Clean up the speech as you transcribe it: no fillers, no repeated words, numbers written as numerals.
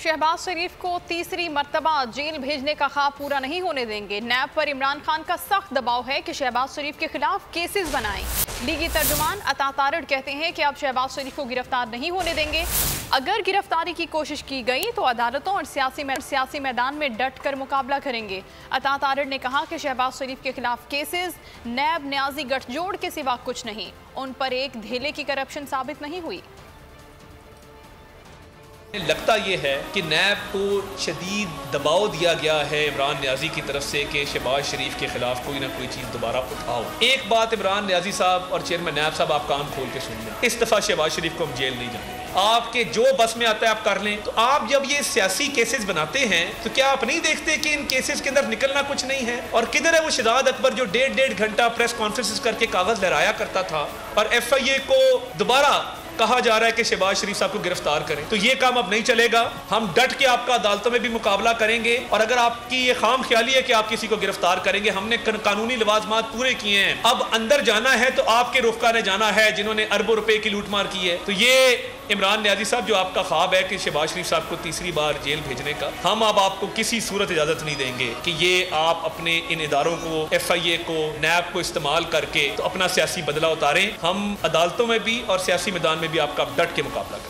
शहबाज शरीफ को तीसरी मर्तबा जेल भेजने का ख्वाब पूरा नहीं होने देंगे। नैब पर इमरान खान का सख्त दबाव है कि शहबाज शरीफ के खिलाफ केसेस बनाएं। लीगी तर्जुमान अता तारड़ कहते हैं कि अब शहबाज शरीफ को गिरफ्तार नहीं होने देंगे। अगर गिरफ्तारी की कोशिश की गई तो अदालतों और सियासी मैदान में डट कर मुकाबला करेंगे। अता तारड़ ने कहा कि शहबाज शरीफ के खिलाफ केसेस नैब न्याजी गठजोड़ के सिवा कुछ नहीं, उन पर एक धेले की करप्शन साबित नहीं हुई। लगता यह है कि नैब को शदीद दबाव दिया गया है इमरान न्याजी की तरफ से कि शहबाज शरीफ के खिलाफ कोई ना कोई चीज़ दोबारा उठाओ। एक बात इमरान न्याजी साहब और चेयरमैन नैब साहब आप कान खोल के सुन लें, इस दफ़ा शहबाज शरीफ को हम जेल नहीं जाएंगे। आपके जो बस में आता है आप कर लें। तो आप जब ये सियासी केसेस बनाते हैं तो क्या आप नहीं देखते कि इन केसेस के अंदर निकलना कुछ नहीं है? और किधर है वो शहजाद अकबर जो डेढ़ घंटा प्रेस कॉन्फ्रेंसेस करके कागज लहराया करता था और FIA को दोबारा कहा जा रहा है कि शहबाज शरीफ साहब को गिरफ्तार करें। तो ये काम अब नहीं चलेगा। हम डट के आपका अदालतों में भी मुकाबला करेंगे और अगर आपकी ये खाम ख्याली है कि आप किसी को गिरफ्तार करेंगे, हमने कानूनी लवाजमात पूरे किए हैं। अब अंदर जाना है तो आपके रुफका ने जाना है जिन्होंने अरबों रुपए की लूटमार की है। तो ये इमरान न्याजी साहब जो आपका ख्वाब है कि शहबाज शरीफ साहब को तीसरी बार जेल भेजने का, हम अब आपको किसी सूरत इजाजत नहीं देंगे कि ये आप अपने इन इदारों को, FIA को, नैब को इस्तेमाल करके तो अपना सियासी बदला उतारें। हम अदालतों में भी और सियासी मैदान में भी आपका डट के मुकाबला करें।